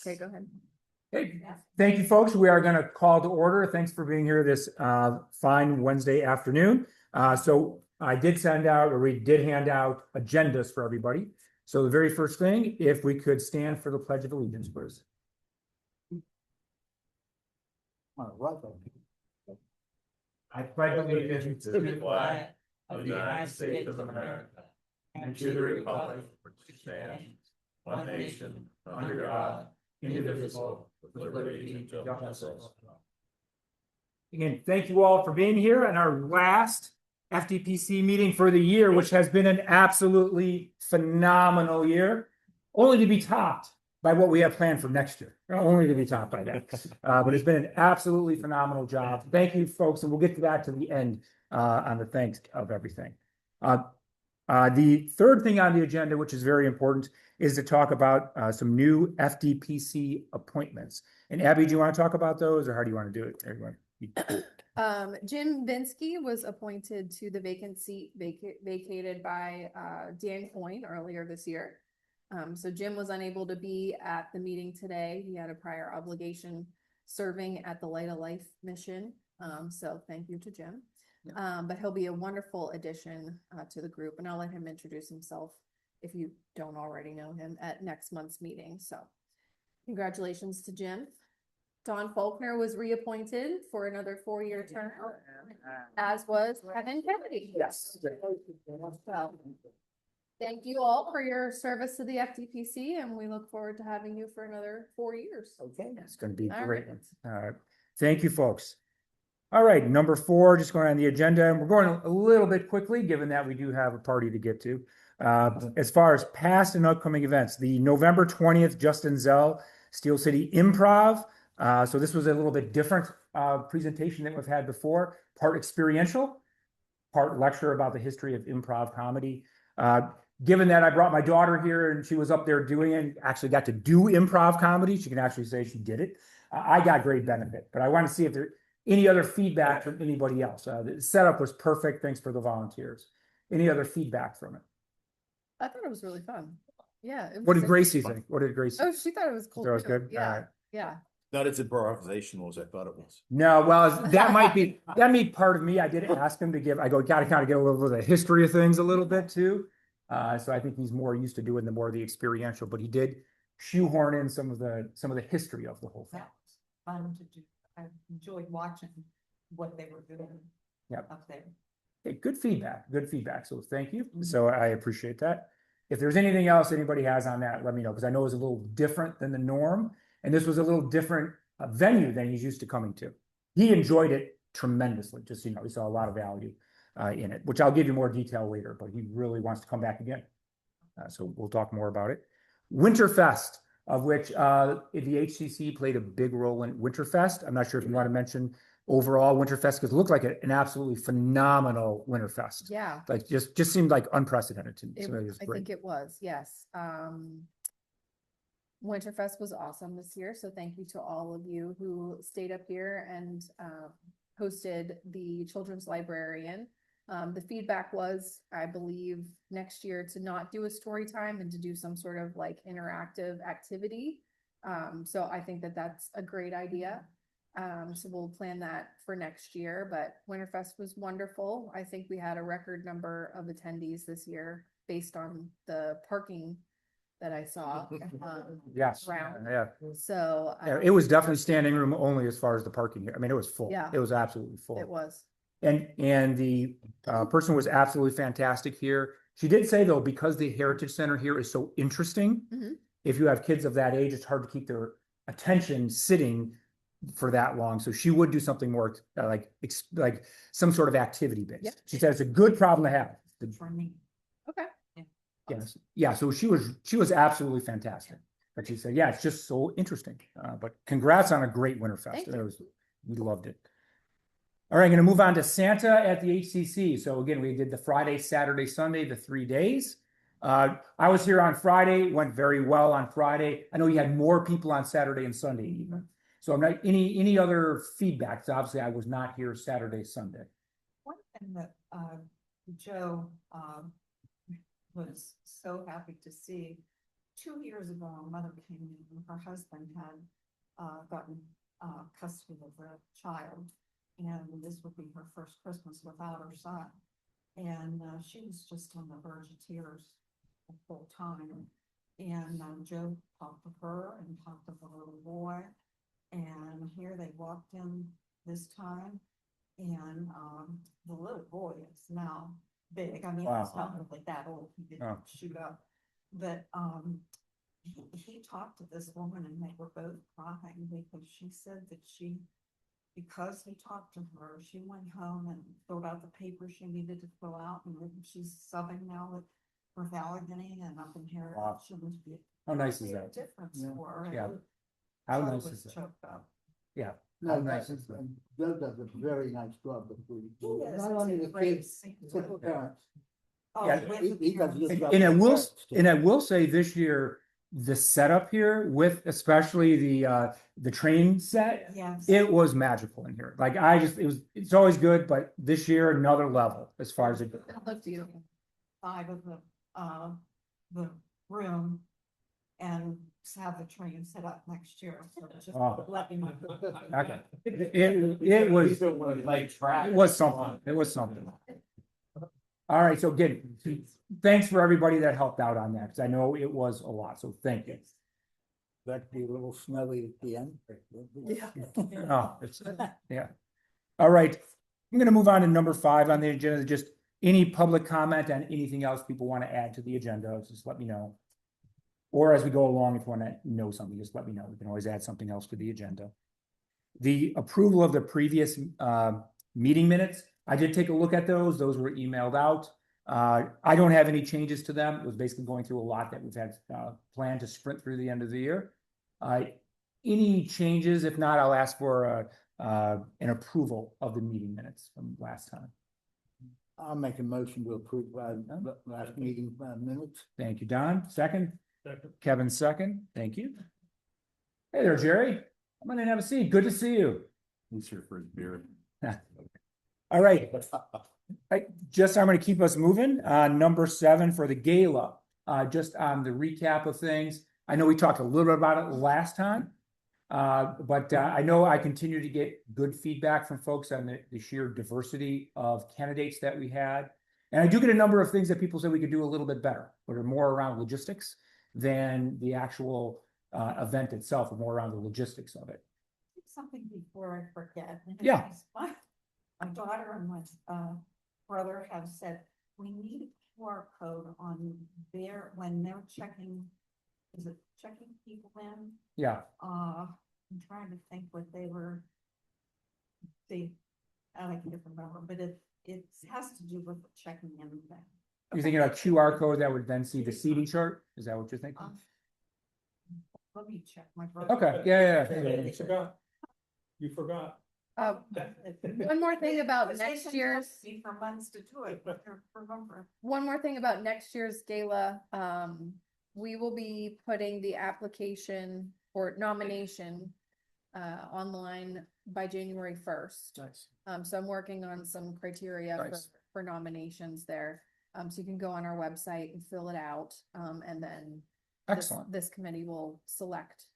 Okay, go ahead. Hey, thank you, folks. We are going to call to order. Thanks for being here this fine Wednesday afternoon. So I did send out, or we did hand out agendas for everybody. So the very first thing, if we could stand for the Pledge of Allegiance, please. I pledge allegiance to the flag of the United States of America and to the republic which stands one nation under God, indivisible, with liberty and justice. Again, thank you all for being here on our last FDPC meeting for the year, which has been an absolutely phenomenal year, only to be topped by what we have planned for next year. Only to be topped by that. But it's been an absolutely phenomenal job. Thank you, folks, and we'll get to that to the end on the thanks of everything. The third thing on the agenda, which is very important, is to talk about some new FDPC appointments. And Abby, do you want to talk about those, or how do you want to do it? Jim Binsky was appointed to the vacant seat vacated by Dan Coyne earlier this year. So Jim was unable to be at the meeting today. He had a prior obligation serving at the Light of Life mission. So thank you to Jim. But he'll be a wonderful addition to the group, and I'll let him introduce himself if you don't already know him at next month's meeting. So congratulations to Jim. Don Faulkner was reappointed for another 4-year term, as was Kevin Kennedy. Yes. So thank you all for your service to the FDPC, and we look forward to having you for another 4 years. Okay, it's going to be All great. right. Thank you, folks. All right, number 4, just going on the agenda, and we're going a little bit quickly, given that we do have a party to get to. As far as past and upcoming events, the November 20th, Justin Zell, Steel City Improv. So this was a little bit different presentation than we've had before, part experiential, part lecture about the history of improv comedy. Given that I brought my daughter here and she was up there doing it, actually got to do improv comedy, she can actually say she did it. I got great benefit, but I want to see if there any other feedback from anybody else. The setup was perfect. Thanks for the volunteers. Any other feedback from it? I thought it was really fun. Yeah. What did Gracie think? What did Gracie? Oh, she thought it was cool. That was too. good. Yeah. All right. Yeah. Not as improvisational as I thought it was. No, well, that might be part of me. I did ask him to give. I go, got to kind of get a little bit of the history of things a little bit too. So I think he's more used to doing the more of the experiential, but he did shoehorn in some of the history of the whole thing. That was fun to do. I enjoyed watching what they were doing up there. Okay, good feedback. Good feedback. So thank you. So I appreciate that. If there's anything else anybody has on that, let me know, because I know it was a little different than the norm. And this was a little different venue than he's used to coming to. He enjoyed it tremendously. Just, you know, he saw a lot of value in it, which I'll give you more detail later, but he really wants to come back again. So we'll talk more about it. Winterfest, of which the HCC played a big role in Winterfest. I'm not sure if you want to mention overall Winterfest, because it looked like an absolutely phenomenal Winterfest. Yeah. Like just seemed like unprecedented to me. So I think it was, yes. Winterfest was awesome this year, so thank you to all of you who stayed up here and hosted the children's librarian. The feedback was, I believe, next year to not do a story time and to do some sort of like interactive activity. So I think that that's a great idea. So we'll plan that for next year, but Winterfest was wonderful. I think we had a record number of attendees this year based on the parking that I saw. Yes. Around. Yeah. So Yeah, it was definitely standing room only as far as the parking here. I mean, it was full. Yeah. It was absolutely full. It was. And the person was absolutely fantastic here. She did say, though, because the Heritage Center here is so interesting, if you have kids of that age, it's hard to keep their attention sitting for that long. So she would do something more like some sort of activity based. Yep. She said it's a good problem to have. For me. Okay. Yes. Yeah. So she was absolutely fantastic. But she said, yeah, it's just so interesting. But congrats on a great Winterfest. We loved it. All right, I'm going to move on to Santa at the HCC. So again, we did the Friday, Saturday, Sunday, the 3 days. I was here on Friday, went very well on Friday. I know you had more people on Saturday and Sunday even. So I'm not any other feedback. So obviously I was not here Saturday, Sunday. One thing that Joe was so happy to see 2 years ago, a mother came in, and her husband had, gotten, custody of the child. And this would be her first Christmas without her son. And, she was just on the verge of tears the whole time. And, Joe talked to her and talked to the little boy. And here they walked in this time. And, the little boy is now big. I mean, he's not really that old. He didn't shoot up. But, he talked to this woman and they were both crying because she said that because he talked to her, she went home and filled out the papers she needed to fill out, and she's subbing now with Allegheny and up in here. Wow. Shouldn't be. How nice is that? Difference Yeah. for her. Yeah. Her How child nice was is that? choked up. Yeah. No, How nice is that? Bill does a very nice job with Yes, not it's only a the great kids, scene. but the parents. Oh, Yeah, with He the does a good parents. job. And I with the will, parents, too. and I will say this year, the setup here with especially the train set, Yes. it was magical in here. Like it's always good, but this year another level as far as it. It looked beautiful. Side of the room and have the train set up next year. So just Oh. let me know. Okay. It was, Like track. it was something. It was something. All right, so again, thanks for everybody that helped out on that, because I know it was a lot, so thank you. That'd be a little smelly at the end. Oh, it's, yeah. All right, I'm gonna move on to number 5 on the agenda, just any public comment on anything else people want to add to the agenda, just let me know. Or as we go along, if you want to know something, just let me know. We can always add something else to the agenda. The approval of the previous meeting minutes, I did take a look at those. Those were emailed out. I don't have any changes to them. It was basically going through a lot that we've had planned to sprint through the end of the year. Any changes? If not, I'll ask for an approval of the meeting minutes from last time. I'll make a motion to approve last meeting minutes. Thank you, Don. Second. Second. Kevin, second. Thank you. Hey there, Jerry. Come on in, have a seat. Good to see you. He's here for his beer. All right. I'm going to keep us moving. Number 7 for the gala. Just on the recap of things. I know we talked a little bit about it last time, but I know I continue to get good feedback from folks on the sheer diversity of candidates that we had. And I do get a number of things that people say we could do a little bit better, but are more around logistics than the actual event itself, or more around the logistics of it. Something before I forget. Yeah. My daughter and my brother have said, we need a QR code on when they're checking, is it checking people in? Yeah. I'm trying to think what I can't remember, but it has to do with the checking in thing. You're thinking of a QR code that would then see the seating chart? Is that what you're thinking? Let me check my brother. Okay, yeah. You forgot. You forgot. One more thing about Because they next can year's, text me for months to do it, but they're remember. one more thing about next year's gala, we will be putting the application or nomination online by January 1st. Nice. So I'm working on some criteria Nice. for nominations there. So you can go on our website and fill it out. And then Excellent. this committee will select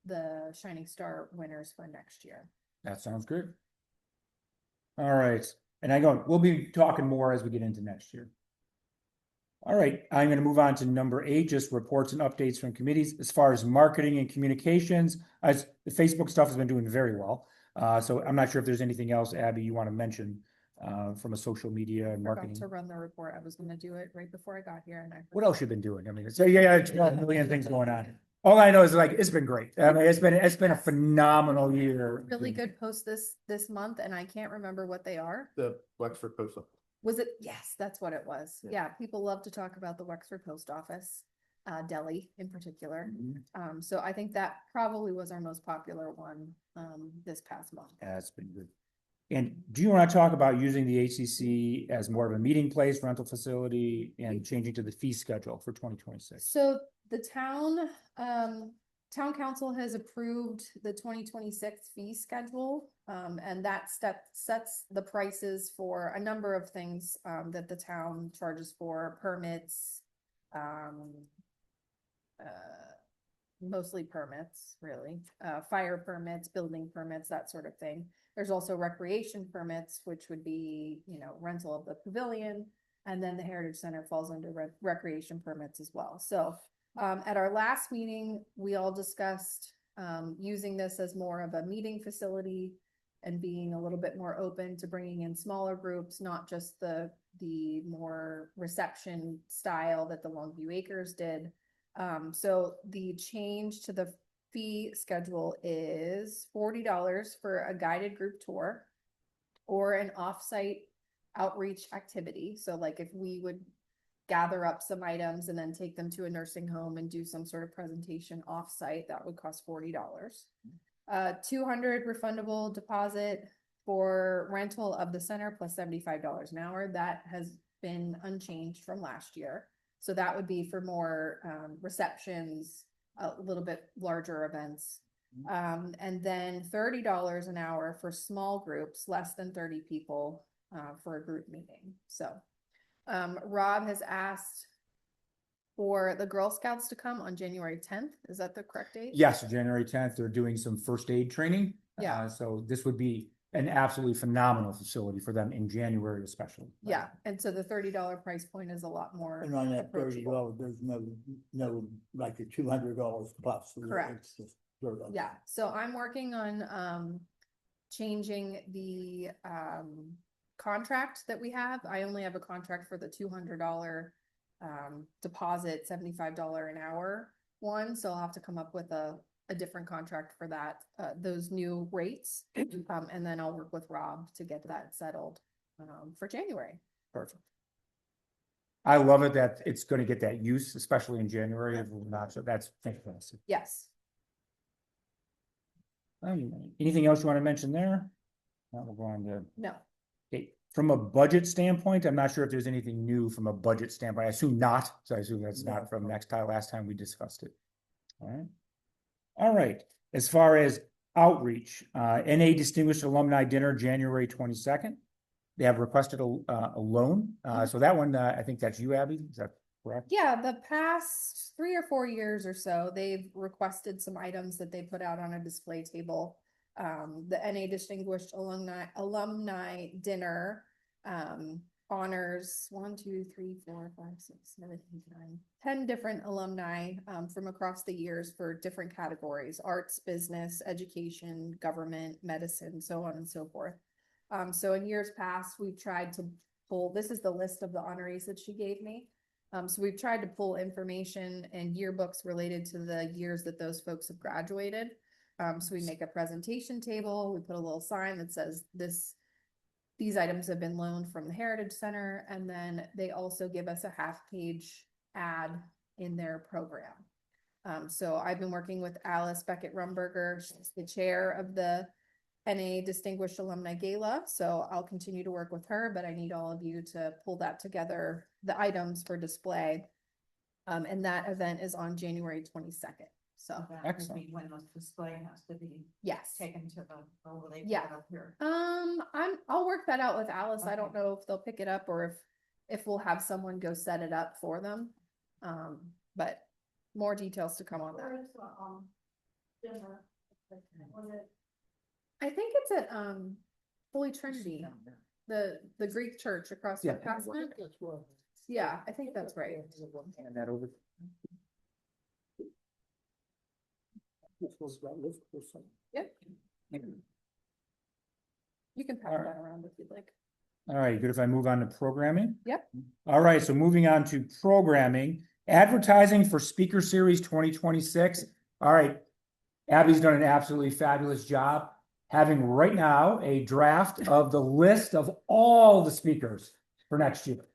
the Shining Star winners for next year. That sounds good. All right. And we'll be talking more as we get into next year. All right, I'm going to move on to number 8, just reports and updates from committees. As far as marketing and communications, as the Facebook stuff has been doing very well. So I'm not sure if there's anything else, Abby, you want to mention from a social media and Forgot marketing. to run the report. I was going to do it right before I got here, and I What forgot. else you been doing? I mean, it's a million things going on. All I know is it's been great. I mean, it's been a phenomenal year. Really good post this month, and I can't remember what they are. The Wexford Post Office. Was it? Yes, that's what it was. Yeah. Yeah, people love to talk about the Wexford Post Office, Delhi in particular. So I think that probably was our most popular one this past month. That's been good. And do you want to talk about using the HCC as more of a meeting place, rental facility, and changing to the fee schedule for 2026? So the town council has approved the 2026 fee schedule, and that sets the prices for a number of things that the town charges for permits, mostly permits, really, fire permits, building permits, that sort of thing. There's also recreation permits, which would be, rental of the pavilion. And then the Heritage Center falls under recreation permits as well. So at our last meeting, we all discussed using this as more of a meeting facility and being a little bit more open to bringing in smaller groups, not just the more reception style that the Longview Acres did. So the change to the fee schedule is $40 for a guided group tour or an offsite outreach activity. So like if we would gather up some items and then take them to a nursing home and do some sort of presentation offsite, that would cost $40. 200 refundable deposit for rental of the center plus $75 an hour. That has been unchanged from last year. So that would be for more receptions, a little bit larger events. And then $30 an hour for small groups, less than 30 people for a group meeting. So Rob has asked for the Girl Scouts to come on January 10th. Is that the correct date? Yes, January 10th, they're doing some first aid training. Yeah. So this would be an absolutely phenomenal facility for them in January especially. Yeah, and so the $30 price point is a lot more And on that approachable. $30, there's no, like the $200 plus. Correct. It's just $30. Yeah, so I'm working on changing the contract that we have. I only have a contract for the $200 deposit, $75 an hour one, so I'll have to come up with a different contract for that, those new rates. And then I'll work with Rob to get that settled for January. Perfect. I love it that it's going to get that use, especially in January. So that's fantastic. Yes. Anything else you want to mention there? No, we'll go on to. No. Okay, from a budget standpoint, I'm not sure if there's anything new from a budget standpoint. I assume not. So I assume that's not from last time we discussed it. All right. All right. As far as outreach, NA Distinguished Alumni Dinner, January 22nd. They have requested a loan. So that one, I think that's you, Abby. Is that correct? Yeah, the past 3 or 4 years or so, they've requested some items that they put out on a display table. The NA Distinguished Alumni Dinner honors 1, 2, 3, 4, 5, 6, 7, 8, 9, 10 different alumni from across the years for different categories: arts, business, education, government, medicine, so on and so forth. So in years past, we've tried to pull, this is the list of the honorees that she gave me. So we've tried to pull information and yearbooks related to the years that those folks have graduated. So we make a presentation table, we put a little sign that says these items have been loaned from the Heritage Center, and then they also give us a half-page ad in their program. So I've been working with Alice Beckett-Rumberger, she's the chair of the NA Distinguished Alumni Gala, so I'll continue to work with her, but I need all of you to pull that together, the items for display. And that event is on January 22nd. So That would Excellent. be when the display has to be yes. taken to the, or will they put Yeah. it up here? I'll work that out with Alice. I don't Okay. know if they'll pick it up or if we'll have someone go set it up for them. But more details to come on that. I think it's at Holy Trinity, the Greek church across Yeah. from Passman. Yeah, I think that's right. Hand that over. Yep. You can pass All right. that around if you'd like. All right, good if I move on to programming? Yep. All right, so moving on to programming, advertising for Speaker Series 2026. All right, Abby's done an absolutely fabulous job having right now a draft of the list of all the speakers for next year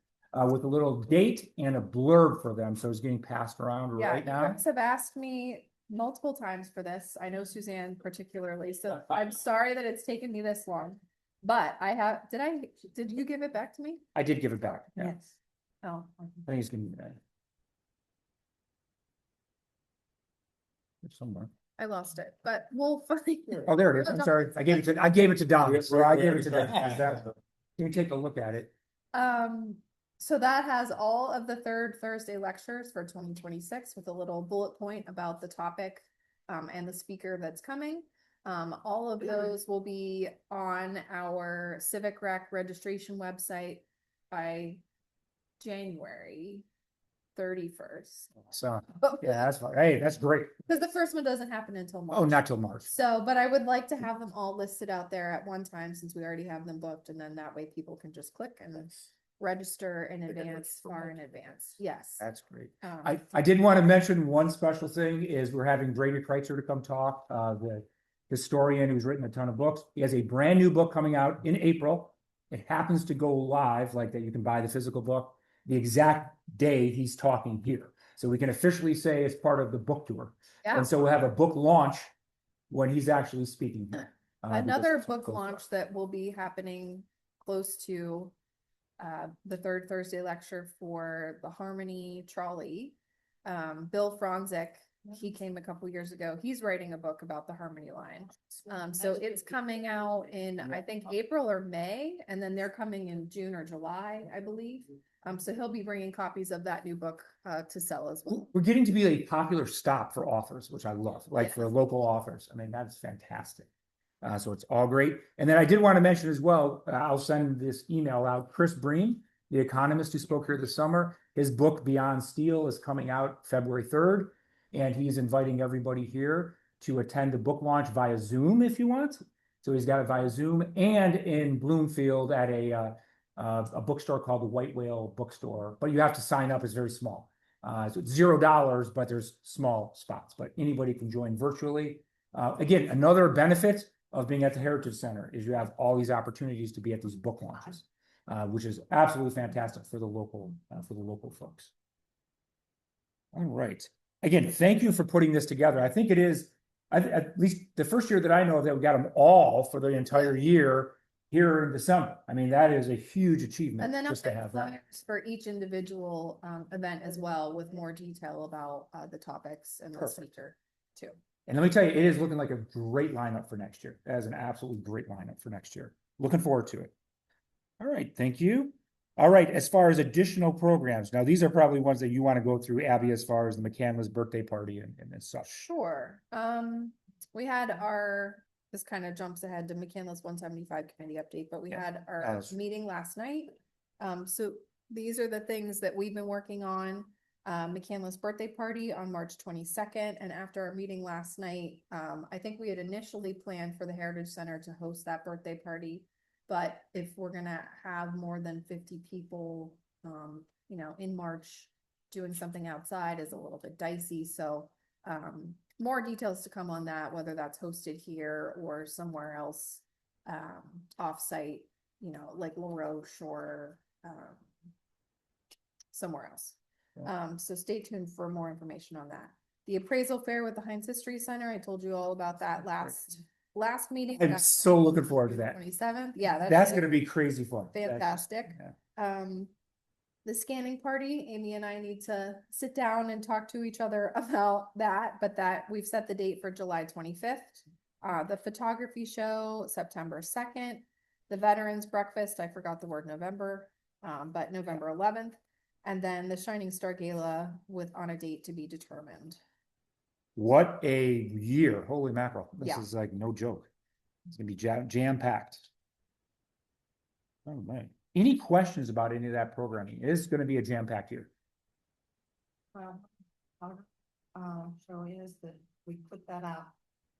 with a little date and a blurb for them. So it's getting passed around Yeah, right you now. guys have asked me multiple times for this. I know Suzanne particularly, so I'm sorry that it's taken me this long. But did you give it back to me? I did give it back. Yeah, Yes. Oh, I think it's gonna be there. Somewhere. I lost it, but we'll find. Oh, there it is. I'm sorry. I gave it to Don. So I gave it to Don. Can you take a look at it? So that has all of the third Thursday lectures for 2026 with a little bullet point about the topic and the speaker that's coming. All of those will be on our Civic Rec registration website by January 31st. So, yeah, that's fine. Hey, that's great. Because the first one doesn't happen until March. Oh, not till March. So, but I would like to have them all listed out there at one time since we already have them booked, and then that way people can just click and register in advance, far in advance. Yes. That's great. Um, I did want to mention one special thing is we're having Brady Kreitzer to come talk, the historian who's written a ton of books. He has a brand new book coming out in April. It happens to go live, like that you can buy the physical book the exact day he's talking here. So we can officially say it's part of the book tour. Yeah. And so we'll have a book launch when he's actually speaking here. Another because- book launch that will be happening close to the third Thursday lecture for the Harmony Trolley. Bill Franzik, he came a couple years ago. He's writing a book about the Harmony line. So it's coming out in, I think, April or May, and then they're coming in June or July, I believe. So he'll be bringing copies of that new book to sell as well. We're getting to be a popular stop for authors, which I love, like Yeah. for local authors. I mean, that's fantastic. So it's all great. And then I did want to mention as well, I'll send this email out. Chris Breen, the economist who spoke here this summer, his book Beyond Steel is coming out February 3rd. And he's inviting everybody here to attend the book launch via Zoom if you want. So he's got it via Zoom and in Bloomfield at a bookstore called the White Whale Bookstore. But you have to sign up. It's very small. So it's $0, but there's small spots. But anybody can join virtually. Again, another benefit of being at the Heritage Center is you have all these opportunities to be at these book launches, which is absolutely fantastic for the local folks. All right. Again, thank you for putting this together. I think it is, at least the first year that I know of that we got them all for the entire year here in December. I mean, that is a huge achievement And then just to have that. flyers for each individual event as well with more detail about the topics and the Perfect. speaker too. And let me tell you, it is looking like a great lineup for next year. That is an absolutely great lineup for next year. Looking forward to it. All right, thank you. All right, as far as additional programs, now these are probably ones that you want to go through, Abby, as far as the McCandless birthday party and such. Sure. We had this kind of jumps ahead to McCandless 175 committee update, but we Yeah, had our was- meeting last night. So these are the things that we've been working on. McCandless birthday party on March 22nd. And after our meeting last night, I think we had initially planned for the Heritage Center to host that birthday party. But if we're gonna have more than 50 people, in March, doing something outside is a little bit dicey. So more details to come on that, whether that's hosted here or somewhere else, offsite, like La Roche or somewhere else. So stay tuned for more information on that. The appraisal fair with the Heinz History Center, I told you all about that last meeting. I'm so looking forward to that. 27th. Yeah, That's gonna be crazy fun. fantastic. Yeah. The scanning party, Amy and I need to sit down and talk to each other about that, but that we've set the date for July 25th. The photography show, September 2nd, the Veterans Breakfast, I forgot the word November, but November 11th. And then the Shining Star Gala on a date to be determined. What a year. Holy mackerel. This Yeah. is like no joke. It's gonna be jam-packed. All right. Any questions about any of that programming? It is gonna be a jam-packed year. Show is that we put that out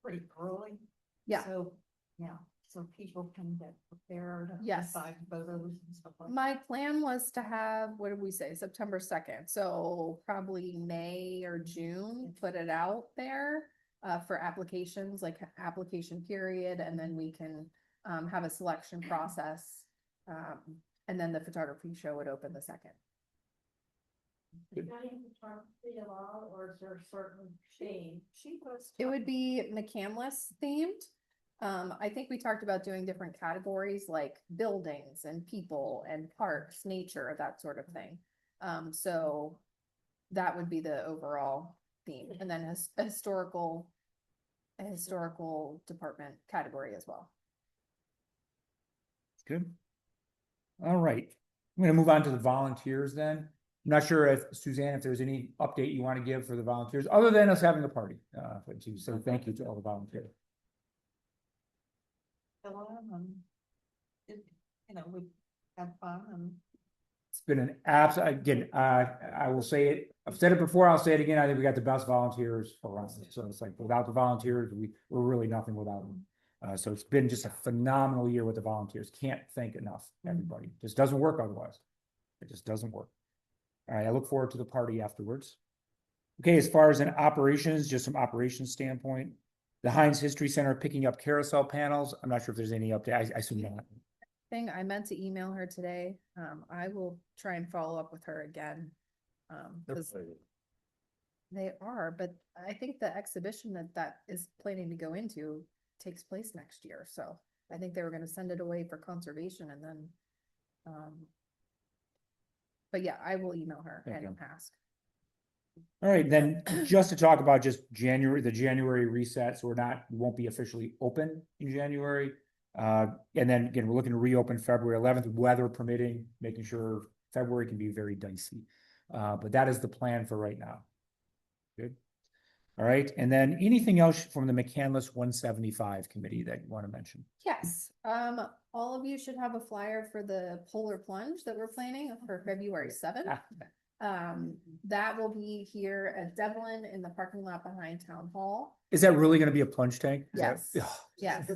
pretty early. Yeah. So, yeah, so people can get prepared. Yes. Decide photos and stuff like that. My plan was to have, what did we say, September 2nd, so probably May or June, put it out there for applications, like application period, and then we can have a selection process. And then the photography show would open the 2nd. Or is there a certain shade? It would be McCandless themed. I think we talked about doing different categories like buildings and people and parks, nature, that sort of thing. So that would be the overall theme, and then a historical department category as well. Good. All right. I'm gonna move on to the volunteers then. I'm not sure if Suzanne, if there's any update you want to give for the volunteers, other than us having a party. So thank you to all the volunteers. We had fun and. It's been an again, I will say it, I've said it before, I'll say it again, I think we got the best volunteers around. So it's like, without the volunteers, we're really nothing without them. So it's been just a phenomenal year with the volunteers. Can't thank enough, everybody. Just doesn't work otherwise. It just doesn't work. All right, I look forward to the party afterwards. Okay, as far as an operations, just some operations standpoint, the Heinz History Center picking up carousel panels. I'm not sure if there's any update. I assume not. I meant to email her today. I will try and follow up with her again. Because they are, but I think the exhibition that is planning to go into takes place next year. So I think they were gonna send it away for conservation and then, but yeah, I will email her Thank and you. ask. All right, then just to talk about just the January reset, so we won't be officially open in January. And then again, we're looking to reopen February 11th, weather permitting, making sure February can be very dicey. But that is the plan for right now. Good. All right, and then anything else from the McCandless 175 committee that you want to mention? Yes, all of you should have a flyer for the polar plunge that we're planning for February 7th. That will be here at Devlin in the parking lot behind Town Hall. Is that really going to be a plunge tank? Yes. Yes.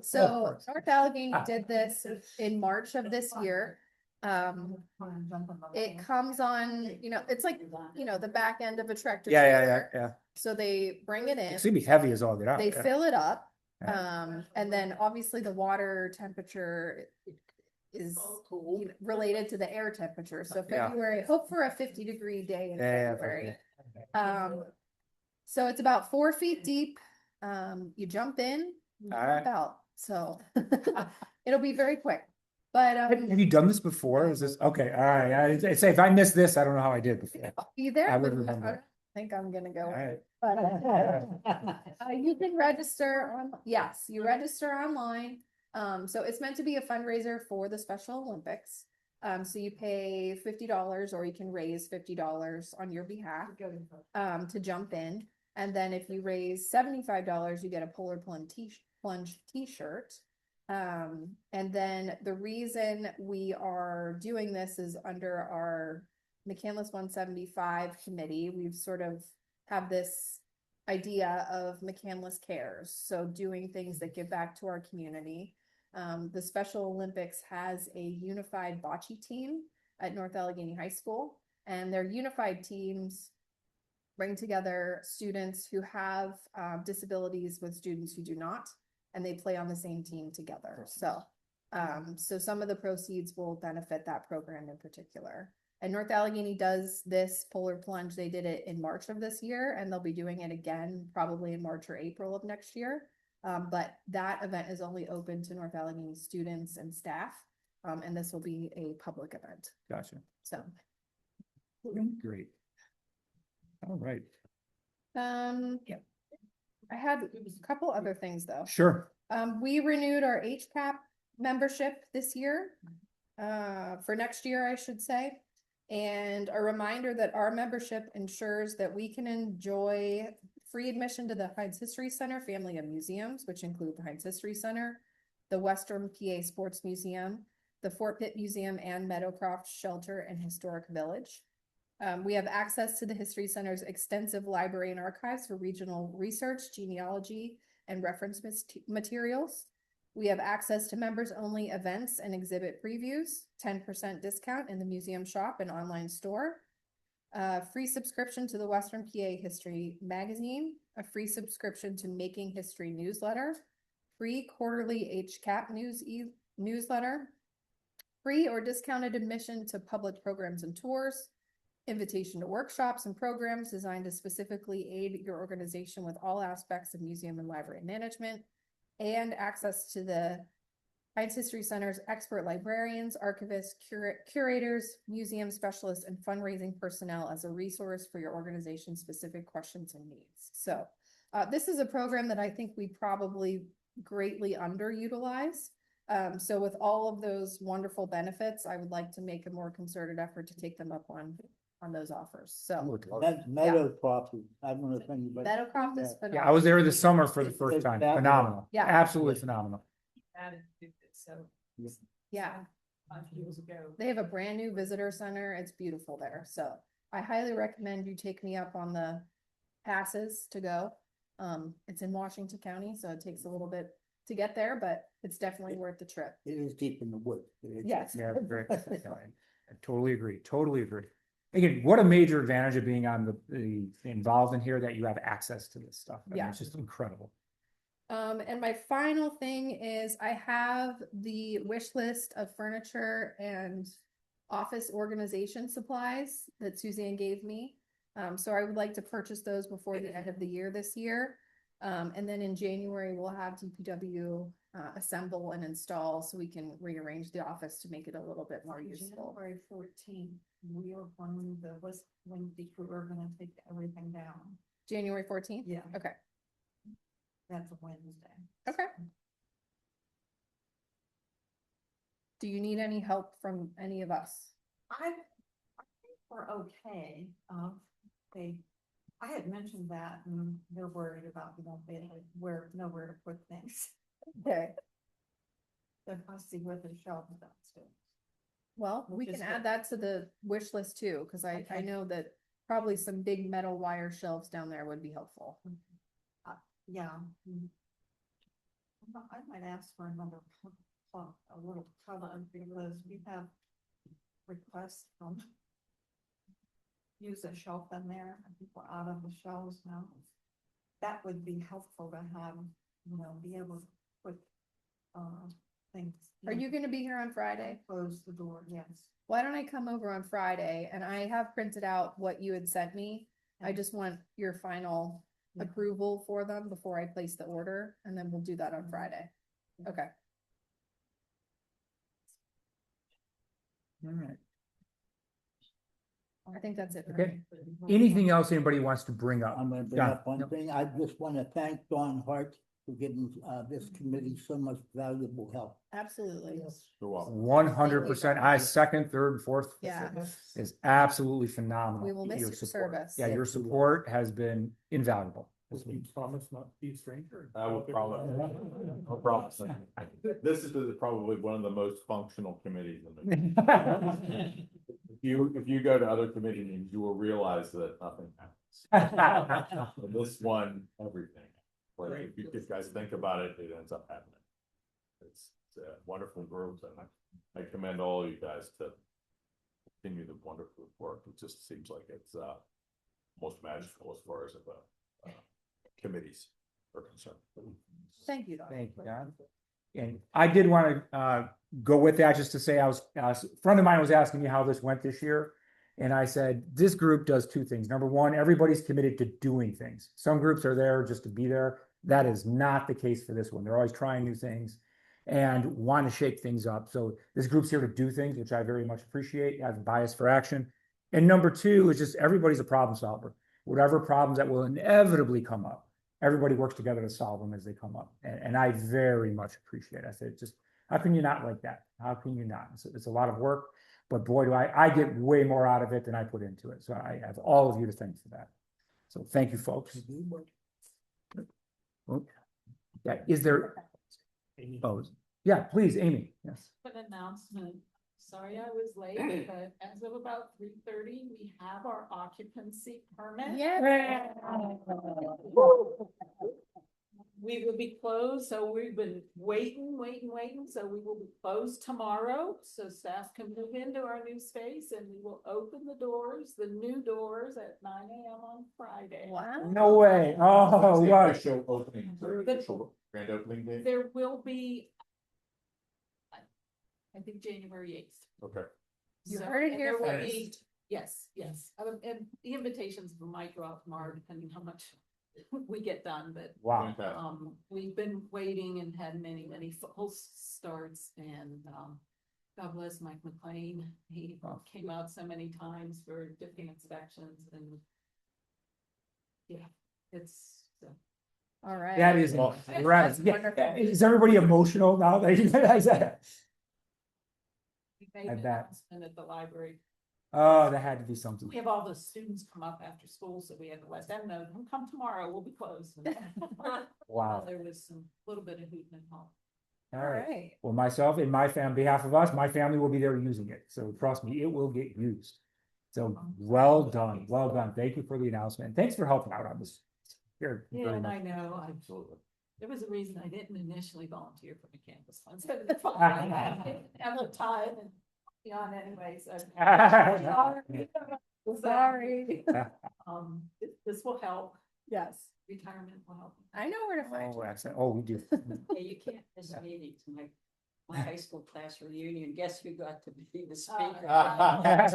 So North Allegheny did this in March of this year. It comes on, it's like, the back end of a tractor. Yeah. So they bring it in. It's gonna be heavy as all get out. They fill it up. Yeah. And then obviously the water temperature is related to the air temperature. So Yeah. February, hope for a 50-degree day in Yeah, February. So it's about 4 feet deep. You jump in, you All right. jump out. So it'll be very quick. But Have you done this before? Is this okay? All right. I'd say if I missed this, I don't know how I did before. be there. I would but remember. I don't think I'm gonna go. All right. But you can register on, yes, you register online. So it's meant to be a fundraiser for the Special Olympics. So you pay $50 or you can raise $50 on your behalf to jump in. And then if you raise $75, you get a Polar Plunge t-shirt. And then the reason we are doing this is under our McCandless 175 committee. We've sort of have this idea of McCandless Cares. So doing things that give back to our community. The Special Olympics has a unified bocce team at North Allegheny High School, and their unified teams bring together students who have disabilities with students who do not, and they play on the same team together. So some of the proceeds will benefit that program in particular. And North Allegheny does this Polar Plunge. They did it in March of this year, and they'll be doing it again probably in March or April of next year. But that event is only open to North Allegheny students and staff. And this will be a public event. Gotcha. So. Great. All right. Yeah. I had a couple other things though. Sure. We renewed our HCAP membership this year, for next year, I should say. And a reminder that our membership ensures that we can enjoy free admission to the Heinz History Center family of museums, which include the Heinz History Center, the Western PA Sports Museum, the Fort Pitt Museum and Meadowcroft Shelter and Historic Village. We have access to the History Center's extensive library and archives for regional research, genealogy, and reference materials. We have access to members-only events and exhibit previews, 10% discount in the museum shop and online store, free subscription to the Western PA History Magazine, a free subscription to Making History newsletter, free quarterly HCAP newsletter, free or discounted admission to public programs and tours, invitation to workshops and programs designed to specifically aid your organization with all aspects of museum and library management, and access to the Heinz History Center's expert librarians, archivists, curators, museum specialists, and fundraising personnel as a resource for your organization's specific questions and needs. So this is a program that I think we probably greatly underutilize. So with all of those wonderful benefits, I would like to make a more concerted effort to take them up on those offers. So Meadow crop, I don't know if anybody. Meadowcroft is Yeah, I phenomenal. was there this summer for the first It's time. fabulous. Phenomenal. Yeah. Absolutely phenomenal. Yeah. They have a brand new visitor center. It's beautiful there. So I highly recommend you take me up on the passes to go. It's in Washington County, so it takes a little bit to get there, but it's definitely worth the trip. It is deep in the woods. It is. Yes. Yeah, great. I totally agree. Totally agree. Again, what a major advantage of being on the involved in here that you have access to this stuff. I mean, Yeah. it's just incredible. And my final thing is I have the wish list of furniture and office organization supplies that Suzanne gave me. So I would like to purchase those before the end of the year this year. And then in January, we'll have DPW assemble and install so we can rearrange the office to make it a little bit more useful. January 14th, we are when we were gonna take everything down. January 14th? Yeah. Okay, That's a Wednesday. okay. Do you need any help from any of us? I think we're okay. I had mentioned that and they're worried about, being nowhere to put things. Okay. They're fussy with the shelves downstairs. Well, we Which is can good. add that to the wish list too, because I Okay. know that probably some big metal wire shelves down there would be helpful. Yeah. I might ask for another, a little cover because we have requests from use a shelf in there. I think we're out of the shelves now. That would be helpful to have, be able to put, things. Are you gonna be here on Friday? Close the door, yes. Why don't I come over on Friday and I have printed out what you had sent me. I just want your final Yeah. approval for them before I place the order, and then we'll do that on Friday. Okay. All right. I think that's it. for Okay. me. Anything else anybody wants to bring up? I'm gonna bring John, up one yep. thing. I just want to thank Dawn Hart for giving this committee so much valuable help. Absolutely. You're welcome. 100%. I second, third, fourth. Yeah. Is absolutely phenomenal. We will miss your support. service. Yeah, your support has been invaluable. promise not to be a stranger? I will promise. No promise. This is probably one of the most functional committees in the. If you go to other committee meetings, you will realize that nothing happens. And this one, everything. Like, if you guys think about it, it ends up happening. It's a wonderful group, and I commend all you guys to continue the wonderful work. It just seems like it's most magical as far as the committees are concerned. Thank you, Dawn. Thank you, Don. And I did want to go with that just to say a friend of mine was asking me how this went this year. And I said, this group does two things. Number one, everybody's committed to doing things. Some groups are there just to be there. That is not the case for this one. They're always trying new things and want to shake things up. So this group's here to do things, which I very much appreciate, have a bias for action. And number two is just everybody's a problem solver. Whatever problems that will inevitably come up, everybody works together to solve them as they come up. And I very much appreciate it. I said, just, how can you not like that? How can you not? It's a lot of work, but boy, do I get way more out of it than I put into it. So I have all of you to thank for that. So thank you, folks. Oh, yeah, is there? Oh, yeah, please, Amy. Yes. An announcement. Sorry I was late, but as of about 3:30, we have our occupancy permit. Yeah. We will be closed, so we've been waiting, so we will be closed tomorrow, so staff can move into our new space and we will open the doors, the new doors at 9 a.m. on Friday. Wow. No way. Oh, The what? official opening, the official grand opening date? There will be, I think, January 8th. Okay. You So- heard it and here there will first. be- Yes, yes. And the invitations might go out tomorrow, depending how much we get done, but Wow. Fantastic. we've been waiting and had many false starts, and God bless Mike McLean. He Oh. came out so many times for different inspections, and yeah, it's All right. That is, Well, right. That's wonderful. Is everybody emotional now that you guys that? We made I an bet. announcement at the library. Oh, that had to be something. We have all the students come up after school, so we had to let them know, come tomorrow, we'll be closed. Wow. There was some, little bit of hooting and hollering. All All right. right. Well, myself and my family, behalf of us, my family will be there using it. So trust me, it will get used. So well done. Well done. Thank you for the announcement. Thanks for helping out on this. Here, Yeah, very and much. I know, there was a reason I didn't initially volunteer for the campus fund. So I didn't have the time and be on anyway, so. Sorry. This will help, Yes, retirement will help. I know where to find Oh, you. excellent. Oh, we do. Yeah, you can't miss meetings. My high school class reunion, guess who got to be the speaker? I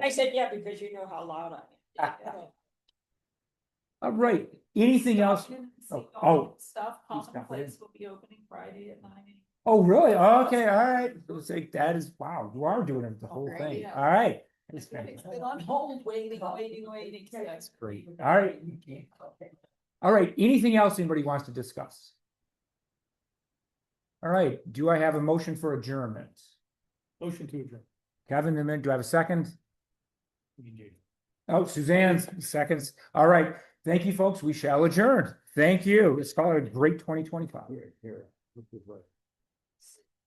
said, yeah, because you know how loud I am. All right. Anything else? Oh. Stuff, Please Common stop it in. Place will be opening Friday at 9 a.m. Oh, really? Okay, all right. Let's say that is, wow, you are doing it, the whole Great, thing. yeah. All right. That's It's been fantastic. on hold, waiting. Yes. Great. All right. All right. Anything else anybody wants to discuss? All right. Do I have a motion for adjournment? Motion to adjourn. Kevin, do I have a second? Oh, Suzanne, seconds. All right. Thank you, folks. We shall adjourn. Thank you. It's called a great 2025. Here, this is what.